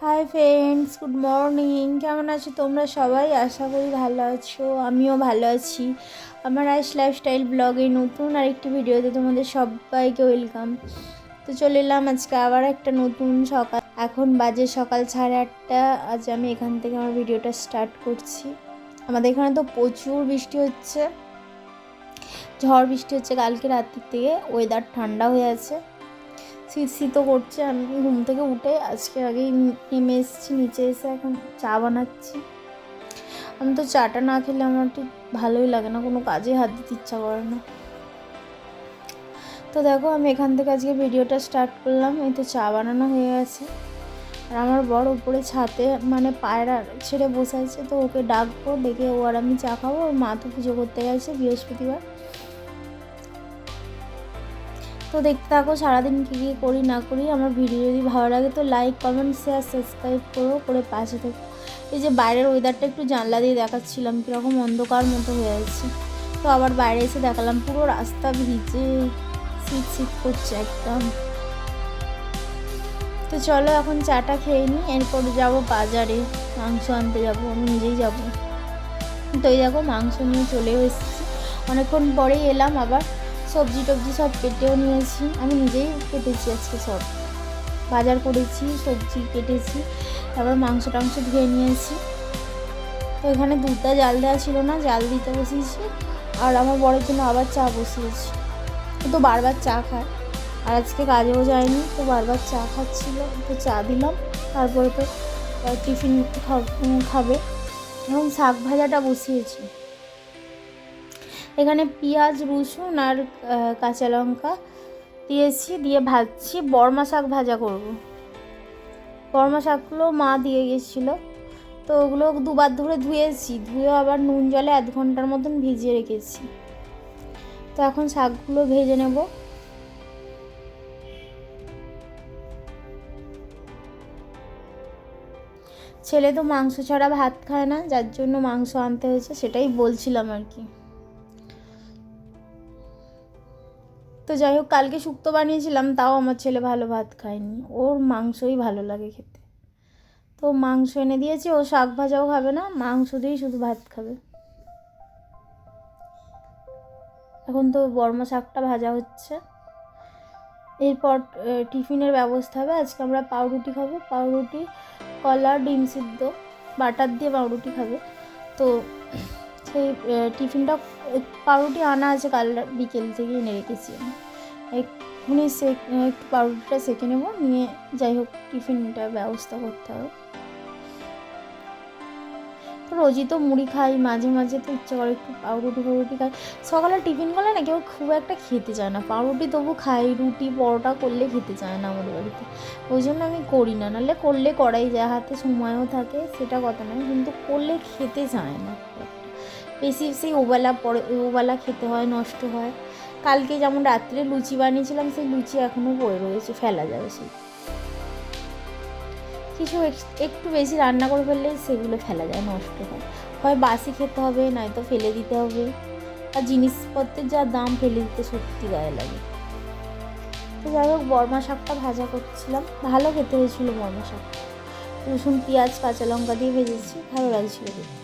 Hi friends, good morning. কেমন আছো তোমরা সবাই? আশা করি ভালো আছো, আমিও ভালো আছি। আমার আইস লাইফস্টাইল ব্লগে নতুন আরেকটি ভিডিওতে তোমাদের সবাইকে ওয়েলকাম। তো চলে এলাম আজকে আবার একটা নতুন সকাল। এখন বাজে সকাল 8:30। আজ আমি এখান থেকে আমার ভিডিওটা স্টার্ট করছি। আমাদের এখানে তো প্রচুর বৃষ্টি হচ্ছে, ঝড় বৃষ্টি হচ্ছে কালকে রাত্রির থেকে। ওয়েদার ঠান্ডা হয়ে আছে, শীতও করছে। আমি ঘুম থেকে উঠে আজকে আগেই নেমে এসেছি, নিচে এসে এখন চা বানাচ্ছি। আমি তো চাটা না খেলে আমার ঠিক ভালোই লাগে না, কোনো কাজে হাত দিতে ইচ্ছা করে না। তো দেখো আমি এখান থেকে আজকে ভিডিওটা স্টার্ট করলাম। এই তো চা বানানো হয়ে গেছে, আর আমার বড় উপরে ছাতে মানে পায়রা ছেড়ে বসে আছে, তো ওকে ডাকবো, ডেকে ও আর আমি চা খাবো। ওর মা তো পুজো করতে গেছে বৃহস্পতিবার। তো দেখতে থাকো সারাদিন কী কী করি না করি। আমার ভিডিও যদি ভালো লাগে তো লাইক, কমেন্ট, শেয়ার, সাবস্ক্রাইব করে পাশে থেকো। এই যে বাইরের ওয়েদারটা একটু জানলা দিয়ে দেখাচ্ছিলাম, কীরকম অন্ধকার মতো হয়ে আছে। তো আবার বাইরে এসে দেখালাম পুরো রাস্তা ভিজে, শীত করছে একদম। তো চলো এখন চাটা খেয়ে নিই, এরপর যাবো বাজারে, মাংস আনতে যাবো, আমি নিজেই যাবো। তো এই দেখো মাংস নিয়ে চলেও এসেছি, অনেকক্ষণ পরেই এলাম। আবার সবজি টবজি সব কেটেও নিয়েছি, আমি নিজেই কেটেছি আজকে, সব বাজার করেছি, সবজি কেটেছি, তারপর মাংস টাংস ধুয়ে নিয়েছি। তো এখানে দুধটা জাল দেওয়া ছিল না, জাল দিতে বসিয়েছি। আর আমার বড়ের জন্য আবার চা বসিয়েছি। তো বারবার চা খায়, আর আজকে কাজেও যায়নি, তো বারবার চা খাচ্ছিল, তো চা দিলাম। তারপরে তো টিফিন খাবে। এবং শাক ভাজাটা বসিয়েছি। এখানে পেঁয়াজ, রসুন আর কাঁচা লঙ্কা দিয়েছি, দিয়ে ভাজছি। বর্মা শাক ভাজা করব। বর্মা শাকগুলো মা দিয়ে গেছিলো, তো ওগুলো দুবার ধরে ধুয়েছি, ধুয়ে আবার নুন জলে 1 ঘন্টার মতন ভিজিয়ে রেখেছি। তো এখন শাকগুলো ভেজে নেব। ছেলে তো মাংস ছাড়া ভাত খায় না, যার জন্য মাংস আনতে হয়েছে, সেটাই বলছিলাম আর কি। তো যাই হোক, কালকে শুক্তো বানিয়েছিলাম, তাও আমার ছেলে ভালো ভাত খায়নি, ওর মাংসই ভালো লাগে খেতে। তো মাংস এনে দিয়েছি, ও শাক ভাজাও খাবে না, মাংস দিয়েই শুধু ভাত খাবে। এখন তো বর্মা শাকটা ভাজা হচ্ছে। এরপর টিফিনের ব্যবস্থা হবে। আজকে আমরা পাউরুটি খাবো, পাউরুটি, কলা, ডিম সিদ্ধ, বাটার দিয়ে পাউরুটি খাবে। তো সেই টিফিনটা, পাউরুটি আনা আছে, কাল বিকেল থেকে এনে রেখেছি আমি। এক্ষুনি একটু পাউরুটিটা সেঁকে নেব, নিয়ে যাই হোক টিফিনটার ব্যবস্থা করতে হবে। তো রোজই তো মুড়ি খাই, মাঝে মাঝে তো ইচ্ছে করে একটু পাউরুটি খাই। সকালে টিফিন করলে না কেউ খুব একটা খেতে চায় না, পাউরুটি তবু খাই, রুটি পরোটা করলে খেতে চায় না আমাদের বাড়িতে, ওই জন্য আমি করি না। নাহলে করলে করাই যায়, হাতে সময়ও থাকে, সেটা কথা নয়, কিন্তু করলে খেতে চায় না বেশি। সেই ওবেলা খেতে হয়, নষ্ট হয়। কালকে যেমন রাত্রে লুচি বানিয়েছিলাম, সেই লুচি এখনও পড়ে রয়েছে, ফেলা যাবে। সেই কিছু একটু বেশি রান্না করে ফেললে সেগুলো ফেলা যায়, নষ্ট হয় বাসি খেতে হবে, নয়তো ফেলে দিতে হবে। আর জিনিসপত্রের যা দাম, ফেলে দিতে সত্যি গায়ে লাগে। তো যাই হোক, বর্মা শাকটা ভাজা করছিলাম, ভালো খেতে হয়েছিল বর্মা শাক। রসুন, পেঁয়াজ, কাঁচা লঙ্কা দিয়ে ভেজেছি, ভালো লাগছিল খেতে।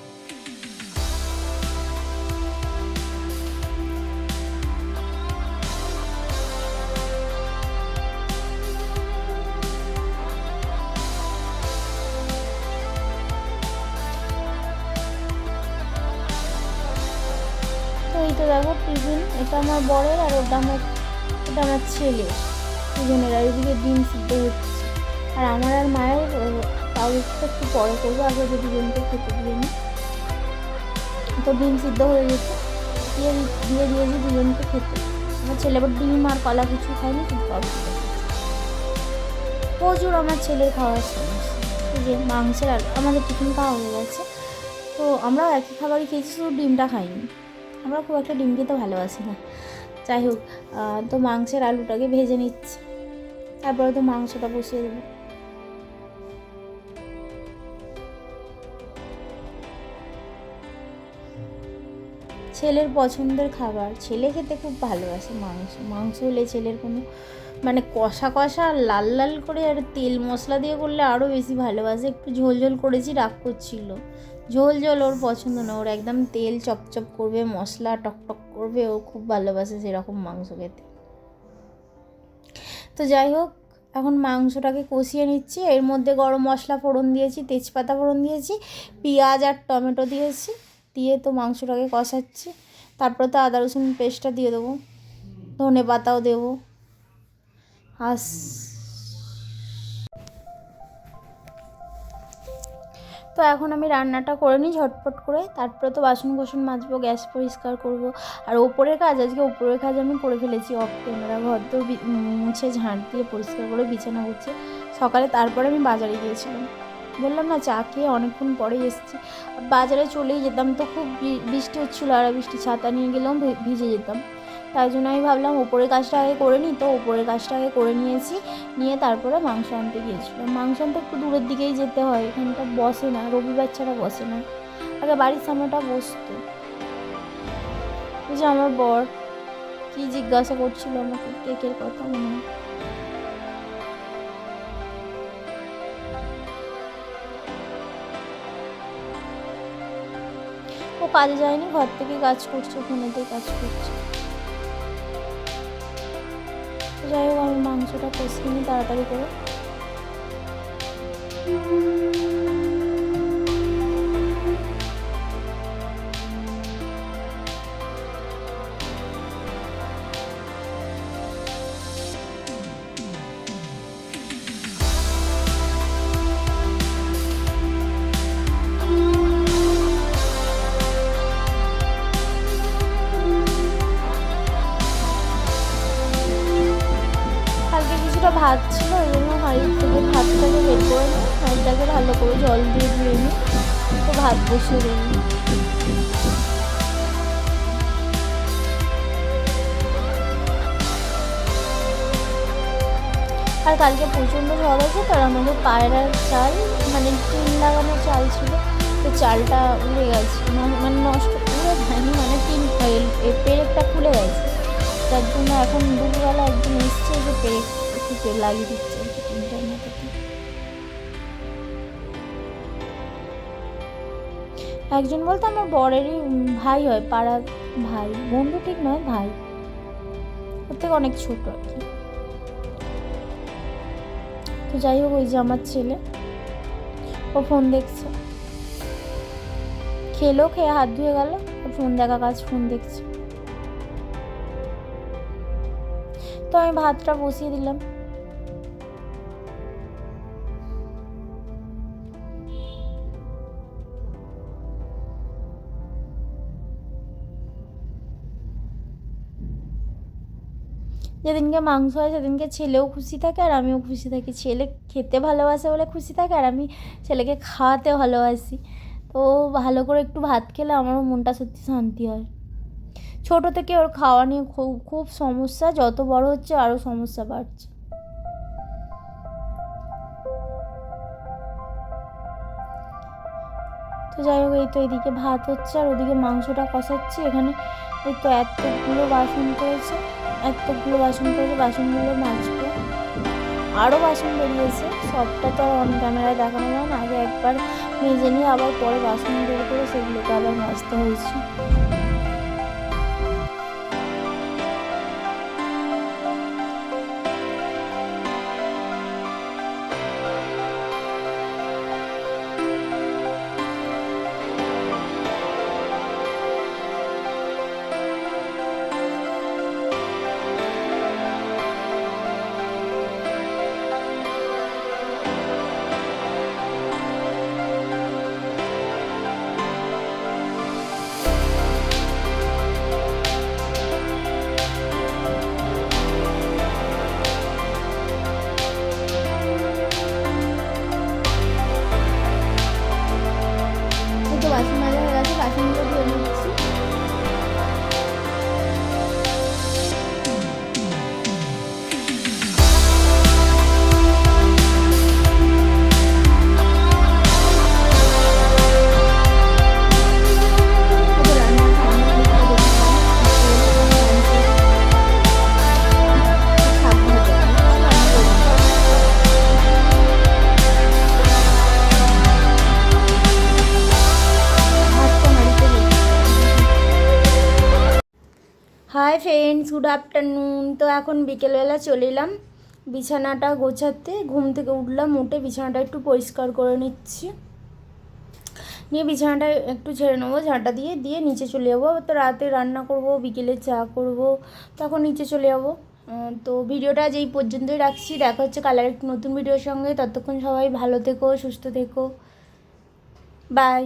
তো এই তো দেখো টিফিন, এটা আমার বরের, আর ওটা আমার ছেলে, দুজনের। আর এদিকে ডিম সিদ্ধ হচ্ছে। আর আমার আর মায়ের পাউরুটিটা একটু পরে করবো, আগে যে দুজনকে খেতে দিয়ে নিই। তো ডিম সিদ্ধ হয়ে গেছে, দিয়ে দিয়েছি দুজনকে খেতে। আমার ছেলে আবার ডিম আর কলা কিছু খায়নি, শুধু পাউরুটি প্রচুর আমার ছেলের খাওয়ার সমস্যা। এই যে মাংসের, আর আমাদের টিফিন খাওয়া হয়ে গেছে, তো আমরাও একই খাবারই খেয়েছি, শুধু ডিমটা খাইনি। আমরা খুব একটা ডিম খেতে ভালোবাসি না। যাই হোক, তো মাংসের আলুটাকে ভেজে নিচ্ছি, তারপরে তো মাংসটা বসিয়ে দেবো। ছেলের পছন্দের খাবার। ছেলে খেতে খুব ভালোবাসে মাংস। মাংস হলে ছেলের কোনো মানে কষা কষা আর লাল লাল করে আর তেল মশলা দিয়ে করলে আরও বেশি ভালোবাসে। একটু ঝোল ঝোল করেছি, রাগ করছিল। ঝোল ঝোল ওর পছন্দ না, ওর একদম তেল চপচপ করবে, মশলা টকটক করবে, ও খুব ভালোবাসে সেরকম মাংস খেতে। তো যাই হোক, এখন মাংসটাকে কষিয়ে নিচ্ছি। এর মধ্যে গরম মশলা ফোড়ন দিয়েছি, তেজপাতা ফোড়ন দিয়েছি, পেঁয়াজ আর টমেটো দিয়েছি, দিয়ে তো মাংসটাকে কষাচ্ছি। তারপরে তো আদা রসুন পেস্টটা দিয়ে দেবো, ধনে পাতাও দেবো। তো এখন আমি রান্নাটা করে নিই ঝটপট করে, তারপরে তো বাসন কোসন মাজবো, গ্যাস পরিষ্কার করব। আর ওপরের কাজ, আজকে ওপরের কাজ আমি করে ফেলেছি অফ ক্যামেরা। ঘর তো মুছে ঝাঁট দিয়ে পরিষ্কার করে বিছানা করছি সকালে। তারপরে আমি বাজারে গিয়েছিলাম, বললাম না চা খেয়ে অনেকক্ষণ পরেই এসেছি। বাজারে চলেই যেতাম, তো খুব বৃষ্টি হচ্ছিলো, আর বৃষ্টি ছাতা নিয়ে গেলাম, ভিজে যেতাম। তাই জন্য আমি ভাবলাম ওপরের কাজটা আগে করে নিই। তো ওপরের কাজটা আগে করে নিয়েছি, নিয়ে তারপরে মাংস আনতে গিয়েছিলাম। মাংস আনতে একটু দূরের দিকেই যেতে হয়, এখানটা বসে না, রবিবার ছাড়া বসে না। আগে বাড়ির সামনেটা বসতো। ওই যে আমার বর কি জিজ্ঞাসা করছিল আমাকে, কেকের কথা মনে হয়। ও কাজে যায়নি, ঘর থেকে কাজ করছে, ফোনেতেই কাজ করছে। যাই হোক, আমি মাংসটা কষিয়ে নিই তাড়াতাড়ি করে। ভাত ছিল, ওই জন্য হাঁড়ির থেকে ভাতটাকে বের করে নিই, হাঁড়িটাকে ভালো করে জল দিয়ে ধুয়ে নিই, তো ভাত বসিয়ে দিই। আর কালকে প্রচণ্ড ঝড় আছে, তার আমাদের পায়রার চাল মানে টিন লাগানো চাল ছিল, তো চালটা উড়ে গেছে, মানে নষ্ট উড়ে যায়নি, মানে টিন পেরেকটা খুলে গেছে। তার জন্য এখন দুপুরবেলা একদিন এসছে যে পেরেক একটু লাগিয়ে দিচ্ছে টিনটার মাথাতে। একজন বলতে আমার বরেরই ভাই হয়, পাড়ার ভাই, বন্ধু ঠিক নয়, ভাই, ওর থেকে অনেক ছোট আর কি। তো যাই হোক, ওই যে আমার ছেলে, ও ফোন দেখছে, খেলো, খেয়ে হাত ধুয়ে গেল, ফোন দেখা কাজ, ফোন দেখছে। তো আমি ভাতটা বসিয়ে দিলাম। যেদিনকে মাংস হয় সেদিনকে ছেলেও খুশি থাকে আর আমিও খুশি থাকি। ছেলে খেতে ভালোবাসে বলে খুশি থাকে, আর আমি ছেলেকে খাওয়াতে ভালোবাসি। তো ভালো করে একটু ভাত খেলে আমারও মনটা সত্যি শান্তি হয়। ছোটো থেকে ওর খাওয়া নিয়ে খুব খুব সমস্যা, যত বড় হচ্ছে আরও সমস্যা বাড়ছে। তো যাই হোক, এই তো এদিকে ভাত হচ্ছে আর ওদিকে মাংসটা কষাচ্ছি। এখানে এই তো এতগুলো বাসন করেছে, বাসনগুলো মাজবো। আরও বাসন বেরিয়েছে, সবটা তো আর অন ক্যামেরায় দেখানো যায় না। আগে একবার মেজে নিয়ে আবার পরে বাসন বের করে সেগুলোকে আবার মাজতে হয়েছে। Hi friends, good afternoon. তো এখন বিকেলবেলা চলে এলাম বিছানাটা গোছাতে। ঘুম থেকে উঠলাম, উঠে বিছানাটা একটু পরিষ্কার করে নিচ্ছি, নিয়ে বিছানাটা একটু ঝেড়ে নেবো ঝাঁটা দিয়ে দিয়ে নিচে চলে যাবো। তো রাতে রান্না করব, বিকেলে চা করব, তখন নিচে চলে যাবো। তো ভিডিওটা আজ এই পর্যন্তই রাখছি। দেখা হচ্ছে কালার একটু নতুন ভিডিওর সঙ্গে। ততক্ষণ সবাই ভালো থেকো, সুস্থ থেকো, বাই।